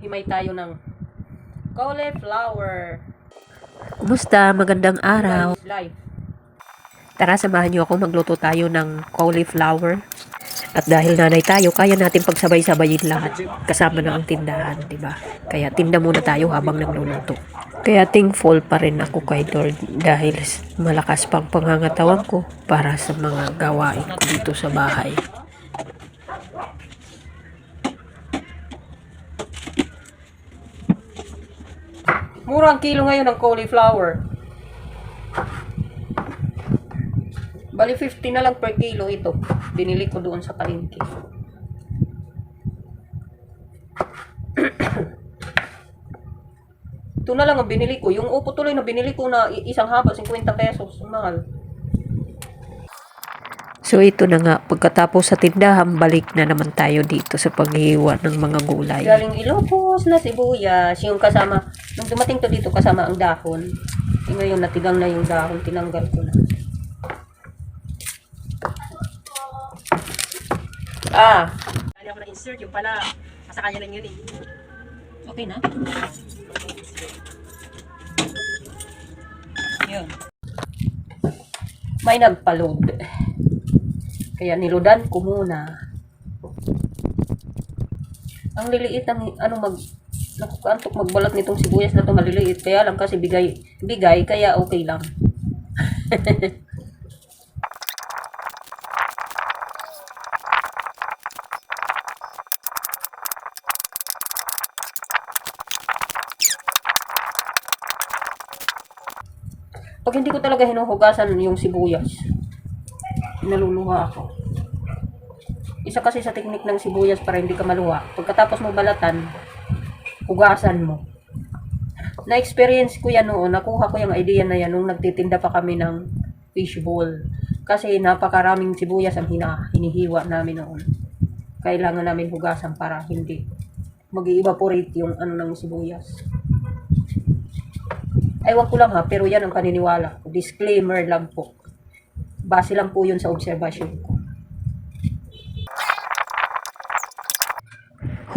Himay tayo ng cauliflower. Kumusta? Magandang araw. Life. Tara, samahan niyo ako, magluto tayo ng cauliflower. At dahil nanay tayo, kaya natin pagsabay-sabayin lahat. Kasama na ang tindahan, di ba? Kaya tinda muna tayo habang nagluluto. Kaya thankful pa rin ako kay Lord dahil malakas pang pangangatawan ko para sa mga gawain ko dito sa bahay. Mura ang kilo ngayon ng cauliflower. Bali 50 na lang per kilo ito. Binili ko doon sa palengke. Ito na lang ang binili ko. Yung upo tuloy na binili ko na isang haba, 50 pesos. Mahal. So ito na nga, pagkatapos sa tindahan, balik na naman tayo dito sa paghihiwa ng mga gulay. Galing Ilocos na sibuyas. Yung kasama, nung dumating to dito kasama ang dahon. Ngayon natigang na yung dahon, tinanggal ko na. Kaya ako na-insert, yung pala, sa kanya lang yun eh. Okay na? Yun. May nagpa-load. Kaya nilodan ko muna. Ang liliit ng nakukantok magbalat nitong sibuyas na to, maliliit. Kaya lang kasi bigay kaya okay lang. Pag hindi ko talaga hinuhugasan yung sibuyas, naluluha ako. Isa kasi sa teknik ng sibuyas para hindi ka maluha, pagkatapos mo balatan, hugasan mo. Na-experience ko yan noon, nakuha ko yung idea na yan nung nagtitinda pa kami ng fishbowl. Kasi napakaraming sibuyas ang hinihiwa namin noon. Kailangan namin hugasan para hindi mag-evaporate yung ng sibuyas. Ewan ko lang ha, pero yan ang paniniwala ko. Disclaimer lang po. Base lang po yun sa obserbasyon ko.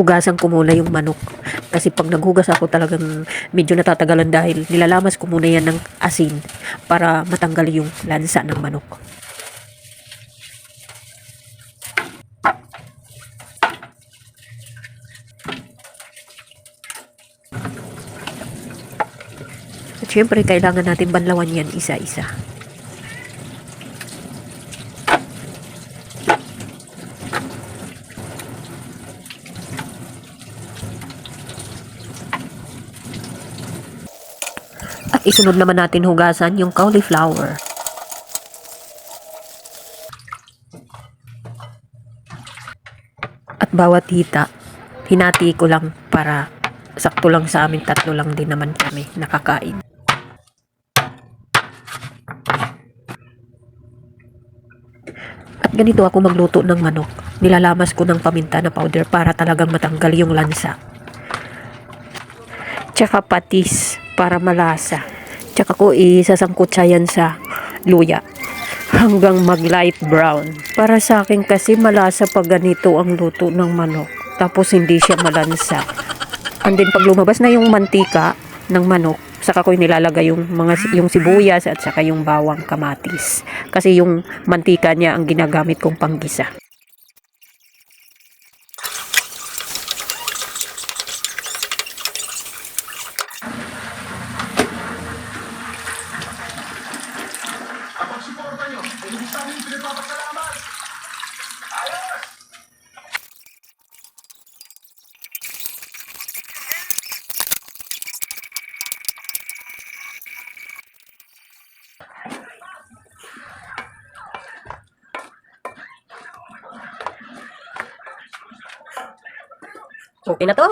Hugasan ko muna yung manok. Kasi pag naghugas ako talagang medyo natatagalan dahil nilalamas ko muna yan ng asin para matanggal yung lansa ng manok. At syempre, kailangan natin banlawan yan isa-isa. At isunod naman natin hugasan yung cauliflower. At bawat hita, hinati ko lang para sakto lang sa amin, tatlo lang din naman kami nakakain. At ganito ako magluto ng manok. Nilalamas ko ng paminta na powder para talagang matanggal yung lansa. Tsaka patis para malasa. Tsaka ko isasangkutsa yan sa luya hanggang mag light brown. Para sa akin kasi malasa pag ganito ang luto ng manok. Tapos hindi siya malansa. And then pag lumabas na yung mantika ng manok, saka ko nilalagay yung sibuyas at saka yung bawang kamatis. Kasi yung mantika niya ang ginagamit kong panggisa. Okay na to?